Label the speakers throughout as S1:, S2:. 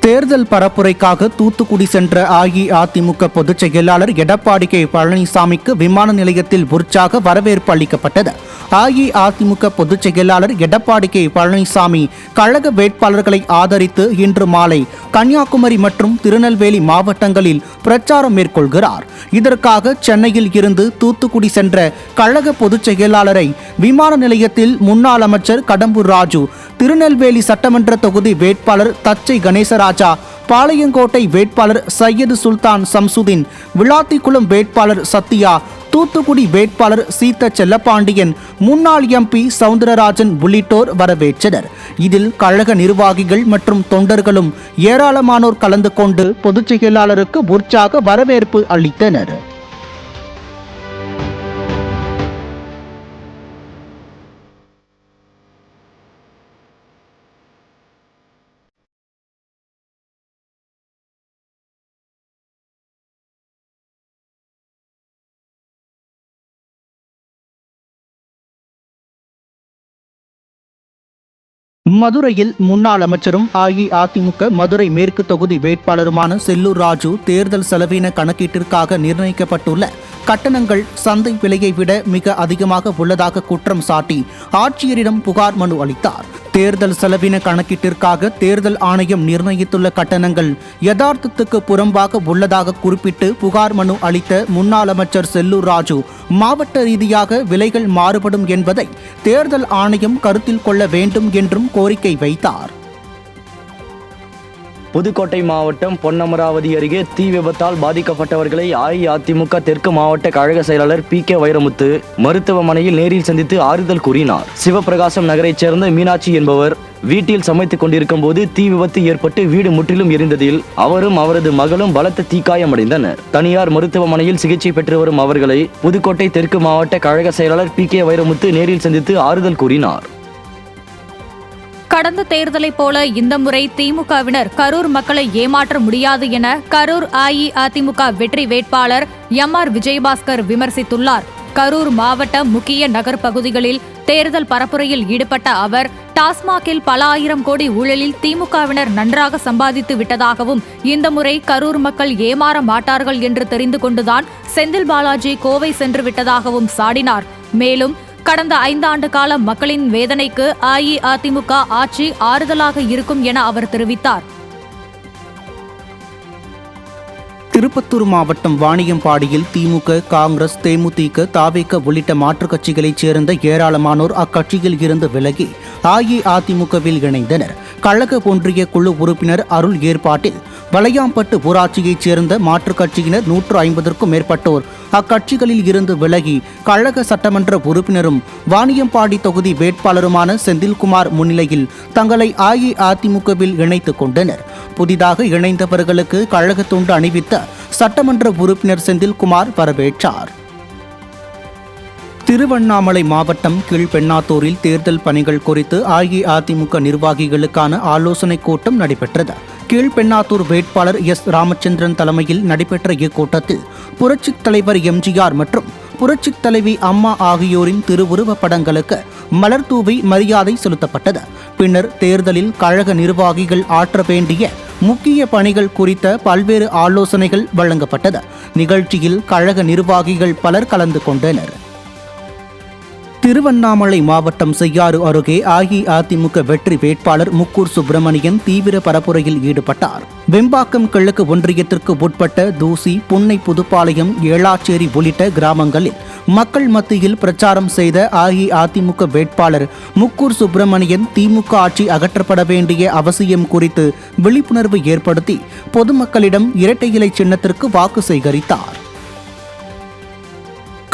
S1: தேர்தல் பரப்புரைக்காக தூத்துக்குடி சென்ற அஇஅதிமுக பொதுச் செயலாளர் எடப்பாடி கே பழனிசாமிக்கு விமான நிலையத்தில் உற்சாக வரவேற்பு அளிக்கப்பட்டது. அஇஅதிமுக பொதுச் செயலாளர் எடப்பாடி கே பழனிசாமி கழக வேட்பாளர்களை ஆதரித்து இன்று மாலை கன்னியாகுமரி மற்றும் திருநெல்வேலி மாவட்டங்களில் பிரச்சாரம் மேற்கொள்கிறார். இதற்காக சென்னையில் இருந்து தூத்துக்குடி சென்ற கழக பொதுச் செயலாளரை விமான நிலையத்தில் முன்னாள் அமைச்சர் கடம்பூர் ராஜு, திருநெல்வேலி சட்டமன்ற தொகுதி வேட்பாளர் தச்சை கணேசராஜா, பாளையங்கோட்டை வேட்பாளர் சையது சுல்தான் சம்சுதீன், விளாத்திக்குளம் வேட்பாளர் சத்யா, தூத்துக்குடி வேட்பாளர் சீத்த செல்லப்பாண்டியன், முன்னாள் எம்பி சவுந்தரராஜன் உள்ளிட்டோர் வரவேற்றனர். இதில் கழக நிர்வாகிகள் மற்றும் தொண்டர்களும் ஏராளமானோர் கலந்து கொண்டு பொதுச் செயலாளருக்கு உற்சாக வரவேற்பு அளித்தனர். மதுரையில் முன்னாள் அமைச்சரும் அஇஅதிமுக மதுரை மேற்கு தொகுதி வேட்பாளருமான செல்லூர் ராஜு தேர்தல் செலவின கணக்கீட்டிற்காக நிர்ணயிக்கப்பட்டுள்ள கட்டணங்கள் சந்தை விலையை விட மிக அதிகமாக உள்ளதாக குற்றம் சாட்டி ஆட்சியரிடம் புகார் மனு அளித்தார். தேர்தல் செலவின கணக்கீட்டிற்காக தேர்தல் ஆணையம் நிர்ணயித்துள்ள கட்டணங்கள் யதார்த்தத்துக்கு புறம்பாக உள்ளதாக குறிப்பிட்டு புகார் மனு அளித்த முன்னாள் அமைச்சர் செல்லூர் ராஜு, மாவட்ட ரீதியாக விலைகள் மாறுபடும் என்பதை தேர்தல் ஆணையம் கருத்தில் கொள்ள வேண்டும் என்றும் கோரிக்கை வைத்தார்.
S2: புதுக்கோட்டை மாவட்டம் பொன்னமராவதி அருகே தீ விபத்தால் பாதிக்கப்பட்டவர்களை அஇஅதிமுக தெற்கு மாவட்ட கழக செயலாளர் பி.கே. வைரமுத்து மருத்துவமனையில் நேரில் சந்தித்து ஆறுதல் கூறினார். சிவபிரகாசம் நகரைச் சேர்ந்த மீனாட்சி என்பவர் வீட்டில் சமைத்துக் கொண்டிருக்கும் போது தீ விபத்து ஏற்பட்டு வீடு முற்றிலும் எரிந்ததில் அவரும் அவரது மகளும் பலத்த தீக்காயமடைந்தனர். தனியார் மருத்துவமனையில் சிகிச்சை பெற்று வரும் அவர்களை புதுக்கோட்டை தெற்கு மாவட்ட கழக செயலாளர் பி.கே. வைரமுத்து நேரில் சந்தித்து ஆறுதல் கூறினார்.
S3: கடந்த தேர்தலை போல இந்த முறை திமுகவினர் கரூர் மக்களை ஏமாற்ற முடியாது என கரூர் அஇஅதிமுக வெற்றி வேட்பாளர் எம்.ஆர். விஜயபாஸ்கர் விமர்சித்துள்ளார். கரூர் மாவட்ட முக்கிய நகர் பகுதிகளில் தேர்தல் பரப்புரையில் ஈடுபட்ட அவர் டாஸ்மாகில் பல ஆயிரம் கோடி ஊழலில் திமுகவினர் நன்றாக சம்பாதித்து விட்டதாகவும், இந்த முறை கரூர் மக்கள் ஏமாற மாட்டார்கள் என்று தெரிந்து கொண்டுதான் செந்தில் பாலாஜி கோவை சென்று விட்டதாகவும் சாடினார். மேலும் கடந்த 5 ஆண்டு கால மக்களின் வேதனைக்கு அஇஅதிமுக ஆட்சி ஆறுதலாக இருக்கும் என அவர் தெரிவித்தார்.
S1: திருப்பத்தூர் மாவட்டம் வாணியம்பாடியில் திமுக, காங்கிரஸ், தேமுதிக, தாவேக உள்ளிட்ட மாற்றுக் கட்சிகளைச் சேர்ந்த ஏராளமானோர் அக்கட்சியில் இருந்து விலகி அஇஅதிமுகவில் இணைந்தனர். கழக ஒன்றிய குழு உறுப்பினர் அருள் ஏற்பாட்டில் வளையாம்பட்டு ஊராட்சியைச் சேர்ந்த மாற்றுக் கட்சியினர் 150க்கும் மேற்பட்டோர் அக்கட்சிகளில் இருந்து விலகி கழக சட்டமன்ற உறுப்பினரும் வாணியம்பாடி தொகுதி வேட்பாளருமான செந்தில்குமார் முன்னிலையில் தங்களை அஇஅதிமுகவில் இணைத்துக் கொண்டனர். புதிதாக இணைந்தவர்களுக்கு கழக துண்டு அணிவித்த சட்டமன்ற உறுப்பினர் செந்தில்குமார் வரவேற்றார். திருவண்ணாமலை மாவட்டம் கீழ்பெண்ணாத்தூரில் தேர்தல் பணிகள் குறித்து அஇஅதிமுக நிர்வாகிகளுக்கான ஆலோசனைக் கூட்டம் நடைபெற்றது. கீழ்பெண்ணாத்தூர் வேட்பாளர் எஸ். ராமச்சந்திரன் தலைமையில் நடைபெற்ற இக்கூட்டத்தில் புரட்சித் தலைவர் எம்ஜிஆர் மற்றும் புரட்சித் தலைவி அம்மா ஆகியோரின் திருவுருவப் படங்களுக்கு மலர் தூவி மரியாதை செலுத்தப்பட்டது. பின்னர் தேர்தலில் கழக நிர்வாகிகள் ஆற்ற வேண்டிய முக்கிய பணிகள் குறித்த பல்வேறு ஆலோசனைகள் வழங்கப்பட்டது. நிகழ்ச்சியில் கழக நிர்வாகிகள் பலர் கலந்து கொண்டனர். திருவண்ணாமலை மாவட்டம் செய்யாறு அருகே அஇஅதிமுக வெற்றி வேட்பாளர் முக்கூர் சுப்பிரமணியன் தீவிர பரப்புரையில் ஈடுபட்டார். வெம்பாக்கம் கிழக்கு ஒன்றியத்திற்கு உட்பட்ட தூசி, புன்னை புதுப்பாளையம், ஏளாச்சேரி உள்ளிட்ட கிராமங்களில் மக்கள் மத்தியில் பிரச்சாரம் செய்த அஇஅதிமுக வேட்பாளர் முக்கூர் சுப்பிரமணியன் திமுக ஆட்சி அகற்றப்பட வேண்டிய அவசியம் குறித்து விழிப்புணர்வு ஏற்படுத்தி பொதுமக்களிடம் இரட்டை இலை சின்னத்திற்கு வாக்கு சேகரித்தார்.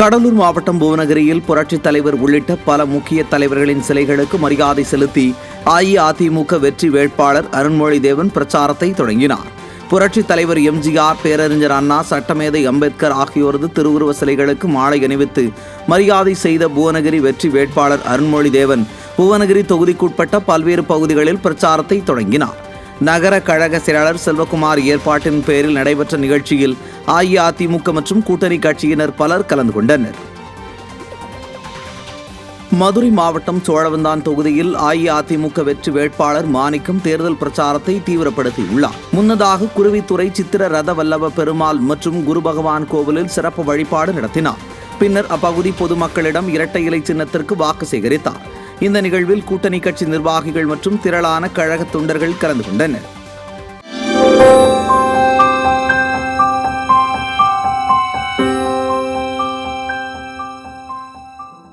S4: கடலூர் மாவட்டம் புவனகிரியில் புரட்சித் தலைவர் உள்ளிட்ட பல முக்கிய தலைவர்களின் சிலைகளுக்கு மரியாதை செலுத்தி அஇஅதிமுக வெற்றி வேட்பாளர் அருண்மொழிதேவன் பிரச்சாரத்தை தொடங்கினார். புரட்சித் தலைவர் எம்ஜிஆர், பேரறிஞர் அண்ணா, சட்டமேதை அம்பேத்கர் ஆகியோரது திருவுருவ சிலைகளுக்கு மாலை அணிவித்து மரியாதை செய்த புவனகிரி வெற்றி வேட்பாளர் அருண்மொழிதேவன் புவனகிரி தொகுதிக்குட்பட்ட பல்வேறு பகுதிகளில் பிரச்சாரத்தை தொடங்கினார். நகர கழக செயலாளர் செல்வகுமார் ஏற்பாட்டின் பேரில் நடைபெற்ற நிகழ்ச்சியில் அஇஅதிமுக மற்றும் கூட்டணி கட்சியினர் பலர் கலந்து கொண்டனர். மதுரை மாவட்டம் சோழவந்தான் தொகுதியில் அஇஅதிமுக வெற்றி வேட்பாளர் மாணிக்கம் தேர்தல் பிரச்சாரத்தை தீவிரப்படுத்தியுள்ளார். முன்னதாக குருவித்துறை சித்திர ரத வல்லப பெருமாள் மற்றும் குரு பகவான் கோவிலில் சிறப்பு வழிபாடு நடத்தினார். பின்னர் அப்பகுதி பொதுமக்களிடம் இரட்டை இலை சின்னத்திற்கு வாக்கு சேகரித்தார். இந்த நிகழ்வில் கூட்டணி கட்சி நிர்வாகிகள் மற்றும் திரளான கழக தொண்டர்கள் கலந்து கொண்டனர்.